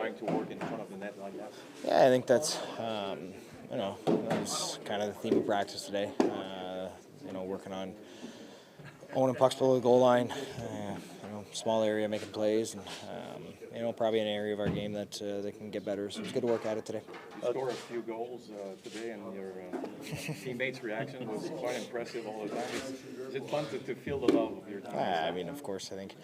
trying to work in front of the net like that? Yeah, I think that's, that was kind of the theme of practice today. Working on owning pucks below the goal line, small area making plays, and probably an area of our game that can get better. So it's good to work at it today. You scored a few goals today, and your teammates' reaction was quite impressive all the time. Is it fun to feel the love of your team? Of course, I think.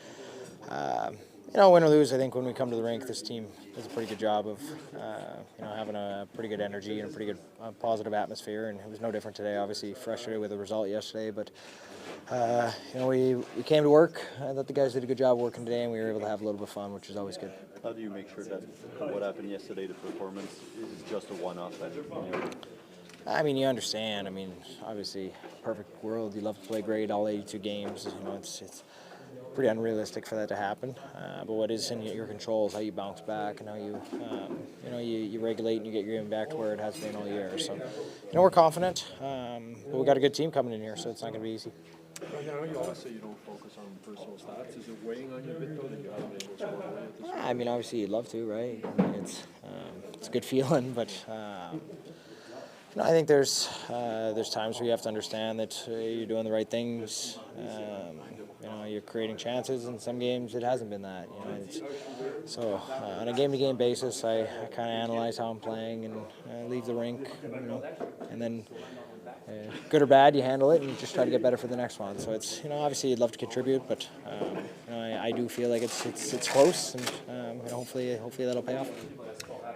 Win or lose, I think when we come to the rink, this team does a pretty good job of, having a pretty good energy and a pretty good positive atmosphere. And it was no different today. Obviously, frustrated with the result yesterday, but we came to work. I thought the guys did a good job working today, and we were able to have a little bit of fun, which is always good. How do you make sure that what happened yesterday, the performance, is just a one-off? You understand. Obviously, perfect world. You love to play great all 82 games. It's pretty unrealistic for that to happen. But what is in your control is how you bounce back and how you regulate and you get your game back to where it has been all year. So, we're confident. But we got a good team coming in here, so it's not going to be easy. I know you always say you don't focus on personal stats. Is it weighing on you a bit though that you haven't been able to score away at this point? Obviously you'd love to, right? It's a good feeling, but I think there's times where you have to understand that you're doing the right things. You're creating chances. In some games, it hasn't been that. So on a game-to-game basis, I kind of analyze how I'm playing and leave the rink. And then good or bad, you handle it and you just try to get better for the next one. So it's obviously you'd love to contribute, but I do feel like it's close, and hopefully that'll pay off.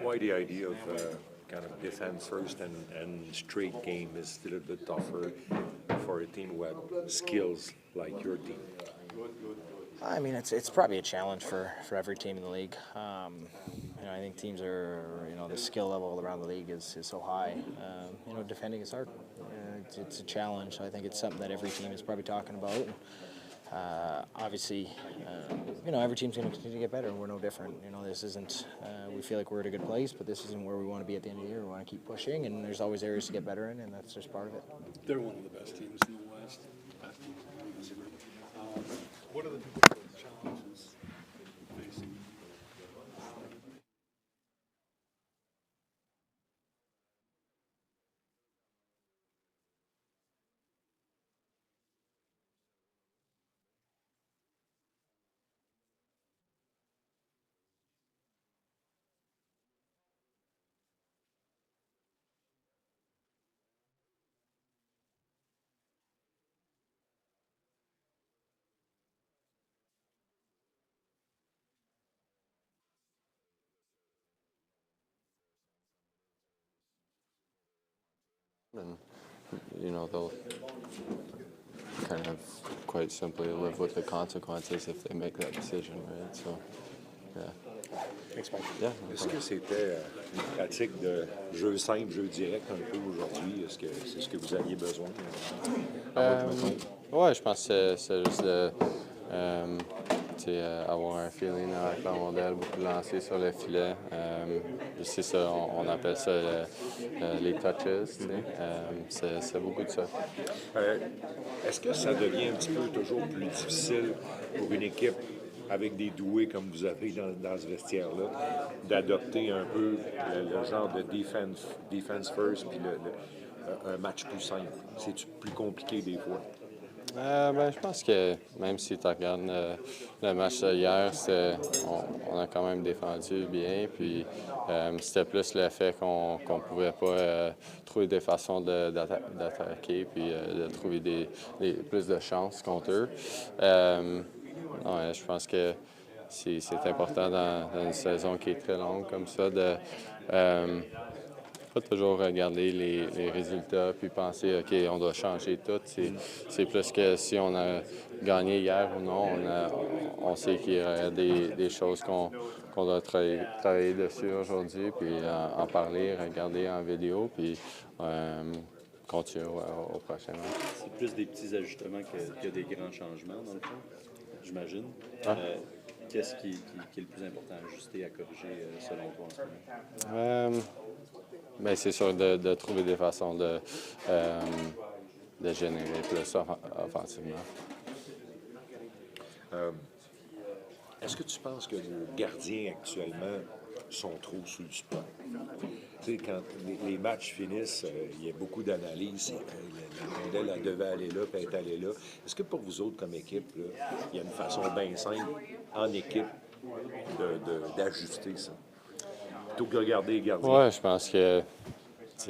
Why the idea of kind of defense first and straight game is a little bit tougher for a team who have skills like your team? It's probably a challenge for every team in the league. I think teams are, the skill level around the league is so high. Defending is hard. It's a challenge. I think it's something that every team is probably talking about. Obviously, every team's going to continue to get better, and we're no different. This isn't, we feel like we're at a good place, but this isn't where we want to be at the end of the year. We want to keep pushing, and there's always areas to get better in, and that's just part of it. They're one of the best teams in the West. What are the challenges you're facing? And, they'll kind of quite simply live with the consequences if they make that decision, right? So, yeah. Yeah. Est-ce que c'était une pratique de jeu simple, jeu direct un peu aujourd'hui? Est-ce que c'est ce que vous aviez besoin? Ouais, je pense que c'est juste avoir un feeling avec la rondelle, beaucoup de lancers sur le filet. C'est ça, on appelle ça les touches. C'est beaucoup de ça. Est-ce que ça devient un petit peu toujours plus difficile pour une équipe avec des doués comme vous avez dans ce vestiaire-là, d'adopter un peu le genre de defense first, puis un match plus simple? C'est plus compliqué des fois? Je pense que même si tu regardes le match d'hier, on a quand même défendu bien. Puis c'était plus le fait qu'on ne pouvait pas trouver des façons d'attaquer puis de trouver plus de chances contre eux. Je pense que c'est important dans une saison qui est très longue comme ça de pas toujours regarder les résultats puis penser OK, on doit changer tout. C'est plus que si on a gagné hier ou non, on sait qu'il y a des choses qu'on doit travailler dessus aujourd'hui, puis en parler, regarder en vidéo, puis continuer au prochain match. C'est plus des petits ajustements que des grands changements, dans le fond, j'imagine. Qu'est-ce qui est le plus important à ajuster, à corriger, selon toi, en ce moment? C'est sûr de trouver des façons de générer plus offensivement. Est-ce que tu penses que nos gardiens actuellement sont trop sous le spot. Tu sais, quand les matchs finissent, il y a beaucoup d'analyses. La rondelle, elle devait aller là, puis elle est allée là. Est-ce que pour vous autres, comme équipe, là, il y a une façon bien simple, en équipe, d'ajuster ça? Plutôt que de regarder les gardiens. Oui, je pense que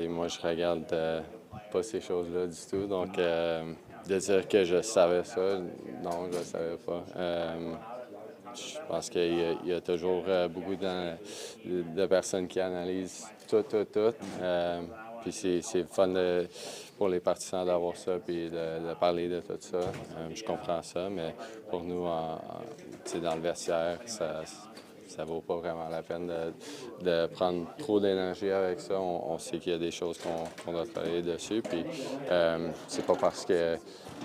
moi, je regarde pas ces choses-là du tout. Donc, de dire que je savais ça, non, je ne savais pas. Je pense qu'il y a toujours beaucoup de personnes qui analysent tout. Puis c'est fun pour les partisans d'avoir ça, puis de parler de tout ça. Je comprends ça, mais pour nous, dans le vestiaire, ça vaut pas vraiment la peine de prendre trop d'énergie avec ça. On sait qu'il y a des choses qu'on doit travailler dessus. Puis c'est pas parce qu'il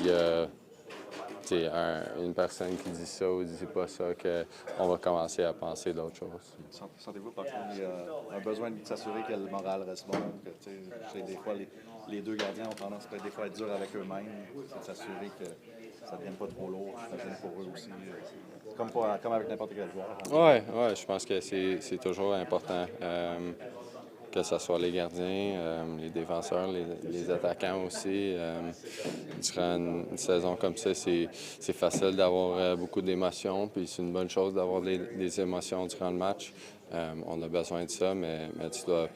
y a une personne qui dit ça ou dit pas ça qu'on va commencer à penser d'autres choses. Sentez-vous par contre un besoin de s'assurer que le moral reste bon, que des fois les deux gardiens ont tendance peut-être des fois à être durs avec eux-mêmes, c'est de s'assurer que ça ne devienne pas trop lourd, pour eux aussi. Comme avec n'importe quel joueur. Oui, je pense que c'est toujours important. Que ce soit les gardiens, les défenseurs, les attaquants aussi. Durant une saison comme ça, c'est facile d'avoir beaucoup d'émotions, puis c'est une bonne chose d'avoir des émotions durant le match. On a besoin de ça, mais tu dois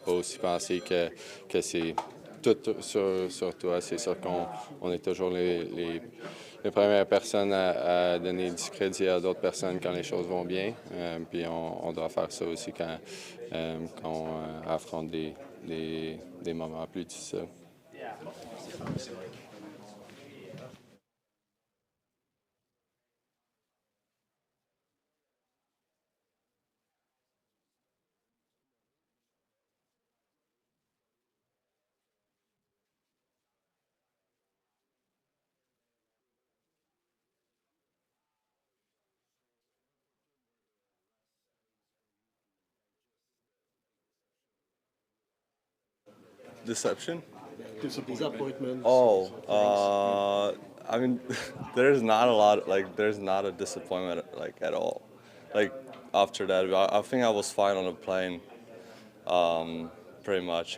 pas aussi penser que c'est tout sur toi. C'est sûr qu'on est toujours les premières personnes à donner du crédit à d'autres personnes quand les choses vont bien. Puis on doit faire ça aussi quand on affronte des moments plus difficiles. Deception? Disappointment. I mean, there's not a lot, there's not a disappointment, at all. After that, I think I was fine on the plane, pretty much.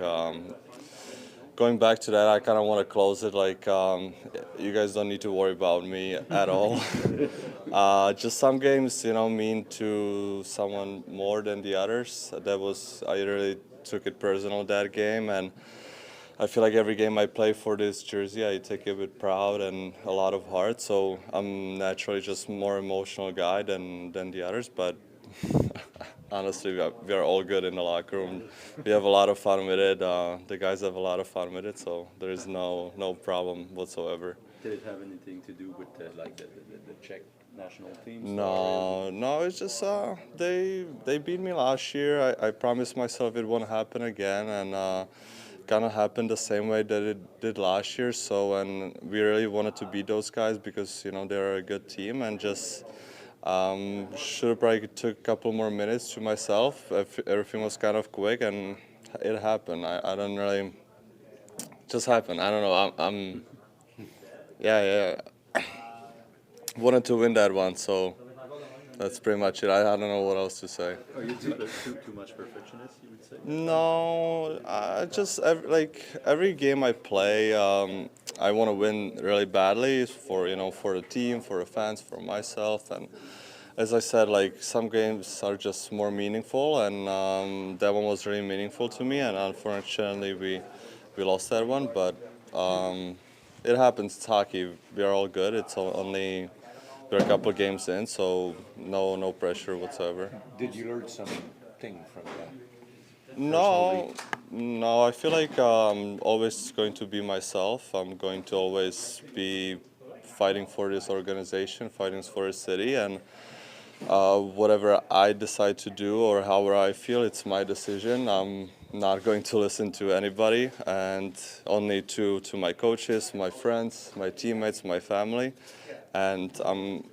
Going back to that, I kind of want to close it, you guys don't need to worry about me at all. Just some games, mean to someone more than the others. I really took it personal that game, and I feel like every game I play for this jersey, I take it with pride and a lot of heart. So I'm naturally just more emotional guy than the others. But honestly, we are all good in the locker room. We have a lot of fun with it. The guys have a lot of fun with it. So there is no problem whatsoever. Did it have anything to do with the Czech national teams? No. It's just they beat me last year. I promised myself it won't happen again, and. Kind of happened the same way that it did last year. So, and we really wanted to beat those guys because they're a good team, and just should have probably took a couple more minutes to myself. Everything was kind of quick, and it happened. I don't really just happened. I don't know. I'm yeah. Wanted to win that one, so that's pretty much it. I don't know what else to say. Are you too much perfectionist, you would say? No, just every game I play, I want to win really badly for the team, for the fans, for myself, and as I said, some games are just more meaningful, and that one was really meaningful to me, and unfortunately we lost that one, but it happens. It's hockey. We are all good. It's only. We're a couple of games in, so no pressure whatsoever. Did you learn something from that? No. I feel like I'm always going to be myself. I'm going to always be fighting for this organization, fighting for the city, and whatever I decide to do or however I feel, it's my decision. I'm not going to listen to anybody, and only to my coaches, my friends, my teammates, my family. And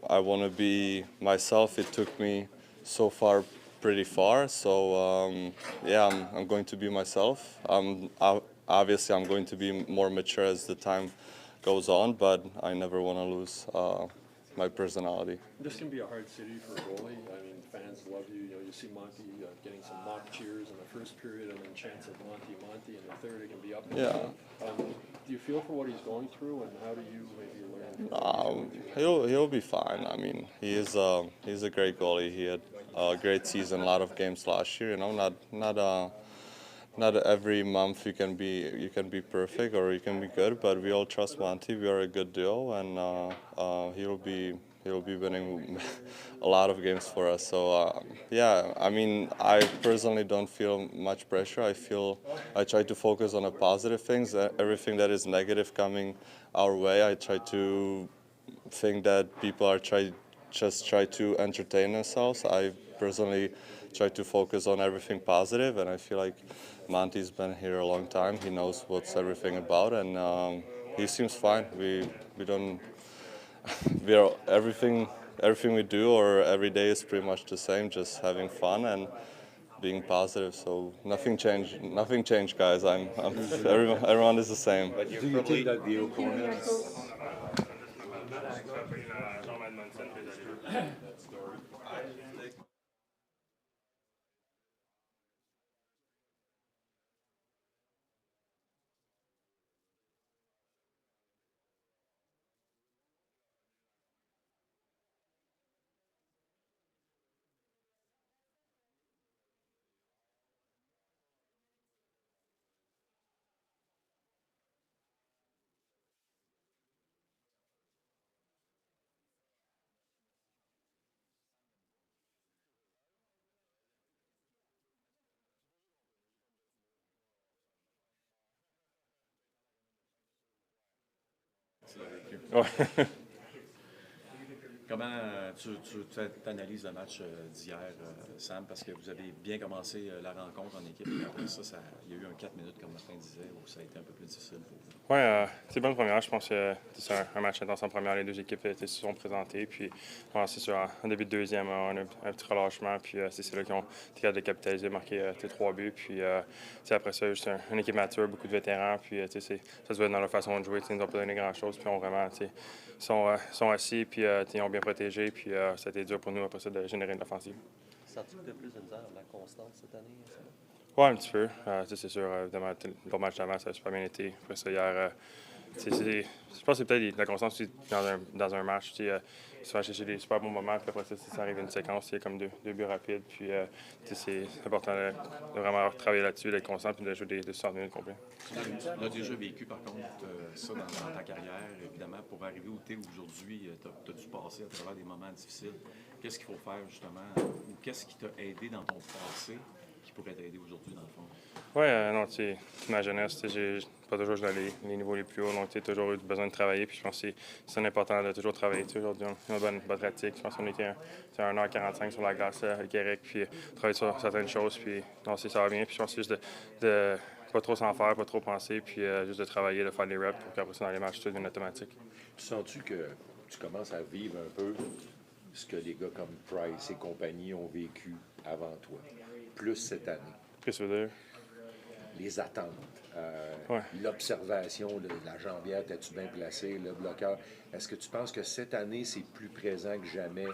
I want to be myself. It took me so far pretty far. So I'm going to be myself. Obviously, I'm going to be more mature as the time goes on, but I never want to lose my personality. This can be a hard city for a goalie. I mean, fans fans love you. You see Monty getting some mock cheers in the first period, and then chants of Monty in the third. It can be up and down. Do you feel for what he's going through, and how do you maybe learn? He'll be fine. I mean, he's a great goalie. He had a great season, a lot of games last year. You know, not every month you can be perfect or you can be good, but we all trust Monty. We are a good duo, and he'll be winning a lot of games for us. So yeah, I mean, I personally don't feel much pressure. I try to focus on the positive things. Everything that is negative coming our way, I try to think that people are just try to entertain themselves. I personally try to focus on everything positive, and I feel like Monty's been here a long time. He knows what's everything about, and he seems fine. We are everything we do or every day is pretty much the same, just having fun and being positive. So nothing changed, guys. Everyone is the same. But do you think that the opponents? Comment tu analyses le match d'hier, Sam, parce que vous avez bien commencé la rencontre en équipe, et après ça, il y a eu un 4 minutes, comme Martin disait, où ça a été un peu plus difficile pour vous. Oui, c'est bonne première. Je pense que c'est un match intense en première. Les deux équipes se sont présentées. Puis, c'est sûr, en début de deuxième, on a un petit relâchement. Puis, c'est là qu'ils ont été capables de capitaliser, marquer 3 buts. Puis, après ça, juste une équipe mature, beaucoup de vétérans. Puis, ça se voit dans leur façon de jouer. Ils nous ont pas donné grand-chose. Puis, on vraiment, sont assis. Puis, ils ont bien protégé. Puis, ça a été dur pour nous après ça de générer une offensive. Sens-tu que tu as plus de misère à la constance cette année? Oui, un petit peu. C'est sûr, évidemment, le match d'avant, ça a super bien été. Après ça, hier, je pense que c'est peut-être la constance dans un match. Souvent, j'ai des super bons moments, puis après ça arrive une séquence, il y a comme deux buts rapides. Puis c'est important de vraiment travailler là-dessus, d'être constant, puis de jouer des 60 minutes complets. Tu as déjà vécu, par contre, ça dans ta carrière, évidemment, pour arriver où tu es aujourd'hui, tu as dû passer à travers des moments difficiles. Qu'est-ce qu'il faut faire, justement, ou qu'est-ce qui t'a aidé dans ton passé qui pourrait t'aider aujourd'hui, dans le fond? Oui, non, ma jeunesse, j'ai pas toujours joué dans les niveaux les plus hauts, donc j'ai toujours eu besoin de travailler. Puis je pense que c'est important de toujours travailler. Aujourd'hui, on a une bonne pratique. Je pense qu'on était à 1h45 sur la glace avec Eric, puis travailler sur certaines choses. Puis non, ça va bien. Puis je pense que c'est juste de pas trop s'en faire, pas trop penser, puis juste de travailler, de faire des reps pour qu'après ça, dans les matchs, tout devienne automatique. Sens-tu que tu commences à vivre un peu ce que les gars comme Price et compagnie ont vécu avant toi, plus cette année? Qu'est-ce que tu veux dire? Les attentes, l'observation de la jambière, t'as-tu bien placé, le bloqueur. Est-ce que tu penses que cette année, c'est plus présent que jamais?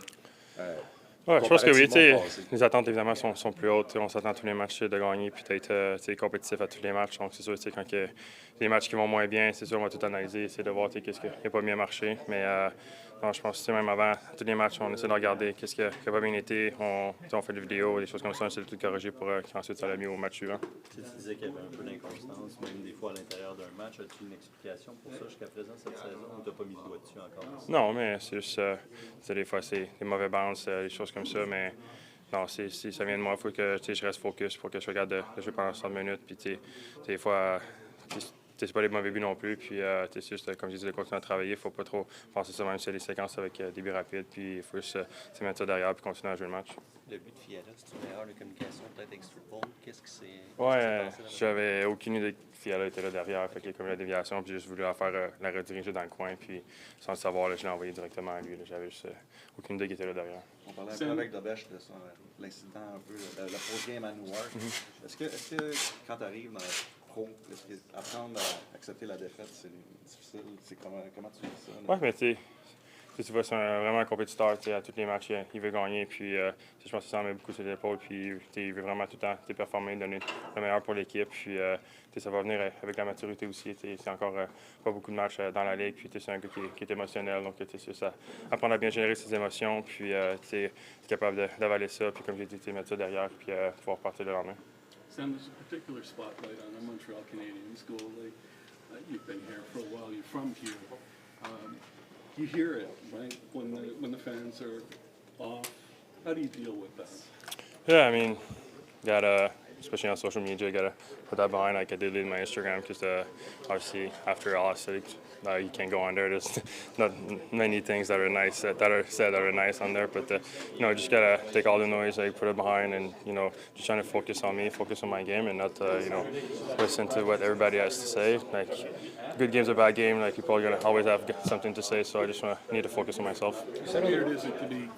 Je pense que oui. Les attentes, évidemment, sont plus hautes. On s'attend à tous les matchs de gagner puis d'être compétitif à tous les matchs. Donc, c'est sûr, quand il y a des matchs qui vont moins bien, c'est sûr, on va tout analyser, essayer de voir qu'est-ce qui n'a pas bien marché. Mais non, je pense que même avant tous les matchs, on essaie de regarder qu'est-ce qui n'a pas bien été. On fait des vidéos, des choses comme ça, on essaie de tout corriger pour qu'ensuite ça aille mieux au match suivant. Tu disais qu'il y avait un peu d'inconstance, même des fois à l'intérieur d'un match. As-tu une explication pour ça jusqu'à présent cette saison ou tu n'as pas mis le doigt dessus encore? Non, mais c'est juste, des fois, c'est des mauvais bounces, des choses comme ça, mais non, si ça vient de moi, il faut que je reste focus, pour que je regarde de jouer pendant 60 minutes, puis des fois, c'est pas les mauvais buts non plus, puis c'est juste, comme je disais, de continuer à travailler, il ne faut pas trop penser ça, même si c'est des séquences avec des buts rapides, puis il faut juste mettre ça derrière, puis continuer à jouer le match. Le but de Fiala, c'est une erreur de communication, peut-être extra-pole, qu'est-ce que c'est? Ouais, j'avais aucune idée que Fiala était là derrière, fait qu'il y a comme la déviation, puis j'ai juste voulu faire la rediriger dans le coin, puis sans le savoir, là, je l'ai envoyé directement à lui, j'avais juste aucune idée qu'il était là derrière. On parlait un peu avec Dobes de ça, l'incident un peu, le post-game à Newark. Est-ce que quand tu arrives dans la pro, est-ce qu'apprendre à accepter la défaite, c'est difficile? Comment tu vis ça? Oui, mais Tu vois, c'est vraiment un compétiteur. À tous les matchs, il veut gagner. Puis, je pense que ça en met beaucoup sur l'épaule. Puis, il veut vraiment tout le temps performer, donner le meilleur pour l'équipe. Puis, ça va venir avec la maturité aussi. C'est encore pas beaucoup de matchs dans la ligue. Puis, c'est un gars qui est émotionnel. Donc, ça apprendre à bien gérer ses émotions. Puis, être capable d'avaler ça. Puis, comme j'ai dit, mettre ça derrière. Puis, pouvoir partir le lendemain. Sam, there's a particular spotlight on the Montreal Canadiens goalie. You've been here for a while. You're from here. You hear it, right, when the fans are off. How do you deal with that? Yeah, I mean, especially on social media, gotta put that behind. Like I did in my Instagram, because obviously after all, you can't go on there. There's not many things that are nice that are said that are nice on there, but just gotta take all the noise, put it behind, and just trying to focus on me, focus on my game, and not listen to what everybody has to say. Like good game's a bad game. Like people are gonna always have something to say, so I just need to focus on myself. How weird is it to be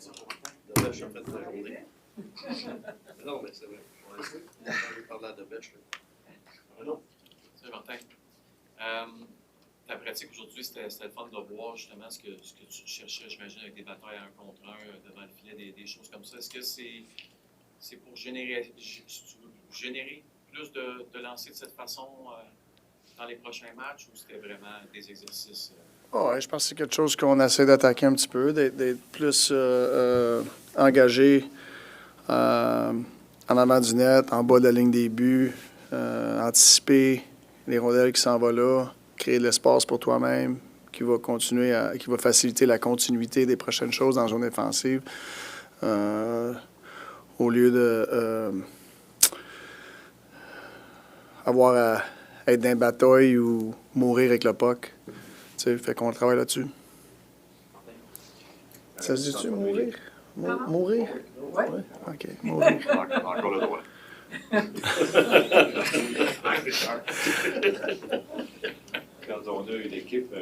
question pour Martin. Dobes, en fait, la journée. Non, mais c'est vrai. Je parle à Dobes. Non. Salut Martin. Ta pratique aujourd'hui, c'était le fun de voir justement ce que tu cherchais, j'imagine, avec des batailles 1 contre 1 devant le filet, des choses comme ça. Est-ce que c'est pour générer plus de lancers de cette façon dans les prochains matchs ou c'était vraiment des exercices? Ouais, je pense que c'est quelque chose qu'on essaie d'attaquer un petit peu, d'être plus engagé en avant du net, en bas de la ligne des buts, anticiper les rondelles qui s'en vont là, créer de l'espace pour toi-même, qui va faciliter la continuité des prochaines choses dans la zone défensive. Au lieu de avoir à être dans une bataille ou mourir avec le puck. Fait qu'on travaille là-dessus. Ça se dit-tu, mourir? Mourir? Oui. OK, mourir. Encore le droit. Quand on a une équipe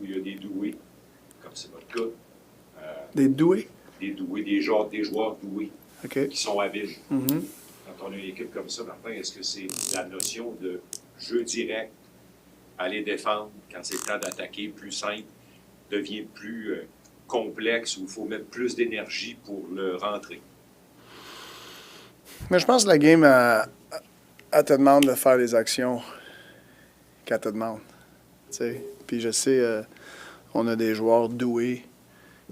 où il y a des doués, comme c'est votre cas. Des doués? Des doués, des joueurs doués OK. qui sont habiles. Mm-hmm. Quand on a une équipe comme ça, Martin, est-ce que c'est la notion de jeu direct, aller défendre quand c'est le temps d'attaquer, plus simple, devient plus complexe où il faut mettre plus d'énergie pour le rentrer? Mais je pense que la game, elle te demande de faire les actions qu'elle te demande. Puis je sais, on a des joueurs doués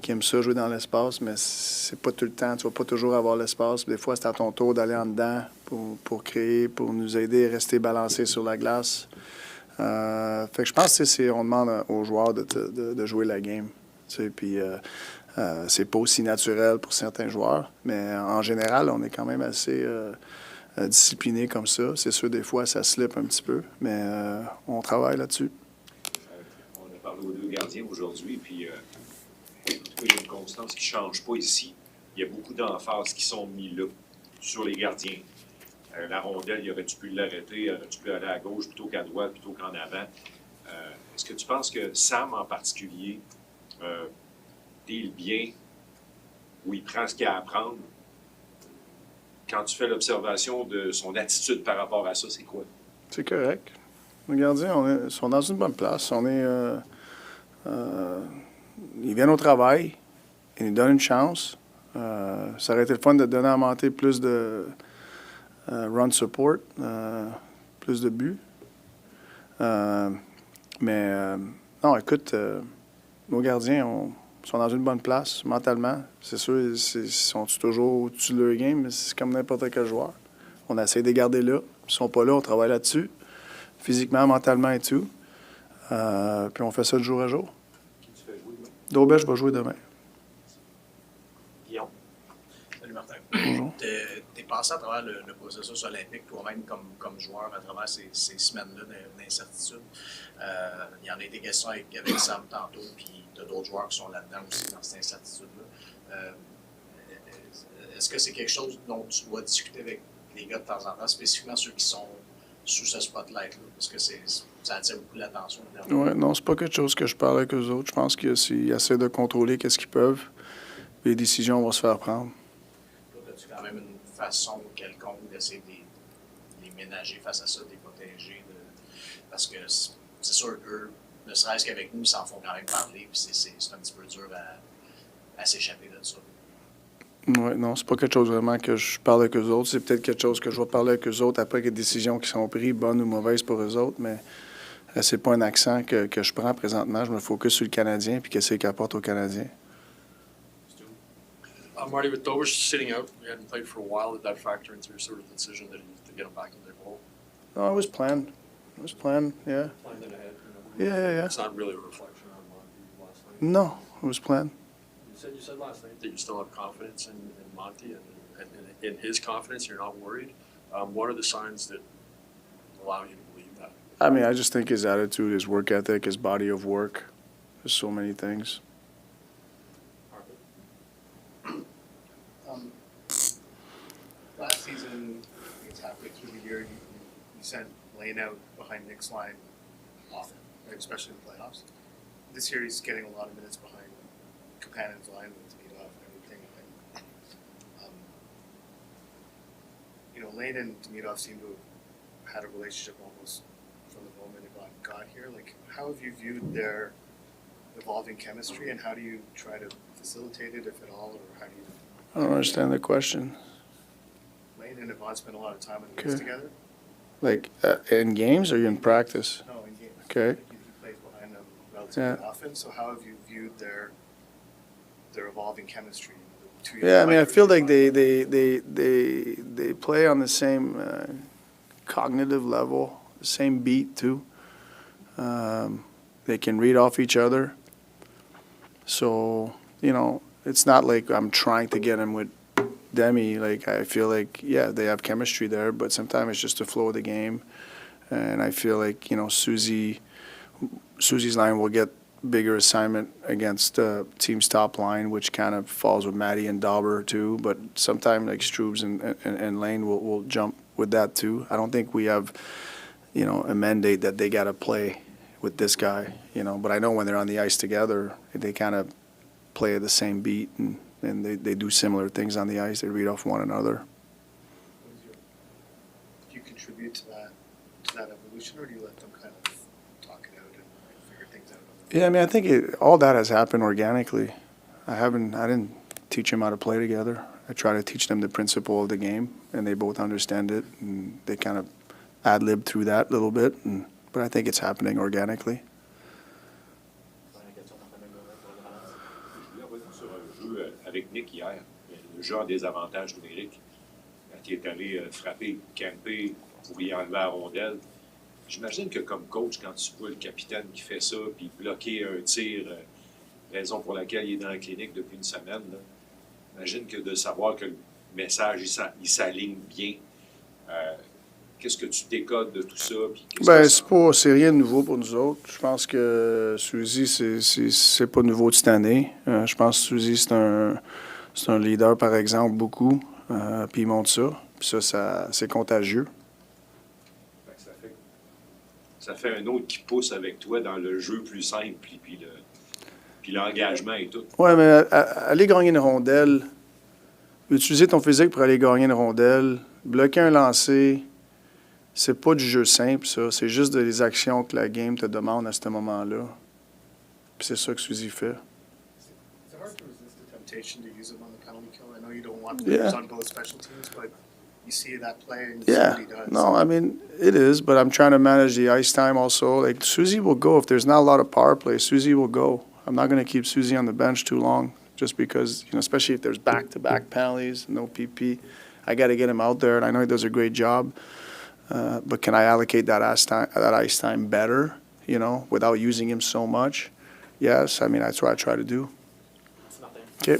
qui aiment ça jouer dans l'espace, mais c'est pas tout le temps. Tu vas pas toujours avoir l'espace. Des fois, c'est à ton tour d'aller en dedans pour créer, pour nous aider à rester balancés sur la glace. Fait que je pense que on demande aux joueurs de jouer la game. Puis c'est pas aussi naturel pour certains joueurs, mais en général, on est quand même assez discipliné comme ça. C'est sûr, des fois, ça slip un petit peu, mais on travaille là-dessus. On a parlé aux deux gardiens aujourd'hui, puis il y a une constance qui ne change pas ici. Il y a beaucoup d'emphases qui sont mis là, sur les gardiens. La rondelle, il aurait-tu pu l'arrêter, aurait-tu pu aller à gauche plutôt qu'à droite, plutôt qu'en avant? Est-ce que tu penses que Sam, en particulier, deal bien, où il prend ce qu'il a à apprendre? Quand tu fais l'observation de son attitude par rapport à ça, c'est quoi? C'est correct. Les gardiens sont dans une bonne place. Ils viennent au travail, ils nous donnent une chance. Ça aurait été le fun de donner à Monté plus de run support, plus de buts. Mais non, écoute, nos gardiens sont dans une bonne place mentalement. C'est sûr, ils sont toujours au-dessus de leur game, mais c'est comme n'importe quel joueur. On essaie de les garder là. Ils sont pas là, on travaille là-dessus, physiquement, mentalement et tout. Puis on fait ça de jour à jour. Dobes va jouer demain. Guillaume. Salut Martin. Bonjour. T'es passé à travers le processus olympique toi-même comme joueur à travers ces semaines-là d'incertitude. Il y en a été question avec Sam tantôt, puis tu as d'autres joueurs qui sont là-dedans aussi dans cette incertitude-là. Est-ce que c'est quelque chose dont tu dois discuter avec les gars de temps en temps, spécifiquement ceux qui sont sous ce spotlight-là? Parce que ça attire beaucoup l'attention. Oui, non, c'est pas quelque chose que je parle avec eux autres. Je pense qu'ils essaient de contrôler qu'est-ce qu'ils peuvent. Les décisions vont se faire prendre. As-tu quand même une façon quelconque d'essayer de les ménager face à ça, de les protéger? Parce que c'est sûr qu'eux, ne serait-ce qu'avec nous, ils s'en font quand même parler, puis c'est un petit peu dur à s'échapper de ça. Oui, non, c'est pas quelque chose vraiment que je parle avec eux autres. C'est peut-être quelque chose que je vais parler avec eux autres après qu'il y ait des décisions qui sont prises, bonnes ou mauvaises pour eux autres, mais c'est pas un accent que je prends présentement. Je me focus sur le Canadien puis qu'est-ce qu'il apporte aux Canadiens. Marty, with Dobes sitting out, we hadn't played for a while. Did that factor into your sort of decision to get him back in the goal? No, it was planned. It was planned, yeah. Planned it ahead. Yeah. It's not really a reflection on Monty last night. No, it was planned. You said last night that you still have confidence in Monty and in his confidence. You're not worried. What are the signs that allow you to believe that? I mean, I just think his attitude, his work ethic, his body of work. There's so many things. Last season, I think it's halfway through the year, you sent Lane out behind Nick's line often, right, especially in the playoffs. This year, he's getting a lot of minutes behind Buchanan's line with Speedoff and everything. you know, Lane and Demidov seem to have had a relationship almost from the moment it got here. Like, how have you viewed their evolving chemistry, and how do you try to facilitate it, if at all, or how do you? I don't understand the question. Lane and Yvonne spend a lot of time in the games together. Like in games or in practice? No, in games. Okay. He plays behind them relatively often. So how have you viewed their evolving chemistry? Yeah, I mean, I feel like they play on the same cognitive level, the same beat too. They can read off each other. So, you know, it's not like I'm trying to get him with Demi. Like, I feel like, yeah, they have chemistry there, but sometimes it's just the flow of the game. And I feel like, you know, Susie's line will get bigger assignment against team's top line, which kind of falls with Matty and Dauber too. But sometimes like Strubes and Lane will jump with that too. I don't think we have, you know, a mandate that they got to play with this guy, you know. But I know when they're on the ice together, they kind of play the same beat, and they do similar things on the ice. They read off one another. Do you contribute to that evolution, or do you let them kind of talk it out and figure things out? Yeah, I mean, I think all that has happened organically. I didn't teach them how to play together. I try to teach them the principle of the game, and they both understand it, and they kind of ad-lib through that a little bit. But I think it's happening organically. Je voulais revenir sur un jeu avec Nick hier, le jeu en désavantage numérique. Quand il est allé frapper, camper pour y enlever la rondelle. J'imagine que comme coach, quand tu vois le capitaine qui fait ça, puis bloquer un tir, raison pour laquelle il est dans la clinique depuis une semaine, là, j'imagine que de savoir que le message, il s'aligne bien. Qu'est-ce que tu décodes de tout ça? Ben, c'est rien de nouveau pour nous autres. Je pense que Suzy, c'est pas nouveau de cette année. Je pense que Suzy, c'est un leader, par exemple, beaucoup. Puis il montre ça. Puis ça c'est contagieux. Ça fait un autre qui pousse avec toi dans le jeu plus simple, puis l'engagement et tout. Oui, mais aller gagner une rondelle, utiliser ton physique pour aller gagner une rondelle, bloquer un lancer, c'est pas du jeu simple, ça. C'est juste des actions que la game te demande à ce moment-là. Puis c'est ça que Suzy fait. It's hard to resist the temptation to use him on the penalty kill. I know you don't want players on both special teams, but you see that play and you see what he does. No, I mean, it is, but I'm trying to manage the ice time also. Like, Suzy will go. If there's not a lot of power play, Suzy will go. I'm not going to keep Suzy on the bench too long just because, you know, especially if there's back-to-back penalties, no PP. I got to get him out there, and I know he does a great job. But can I allocate that ice time better, you know, without using him so much? Yes, I mean, that's what I try to do. Okay.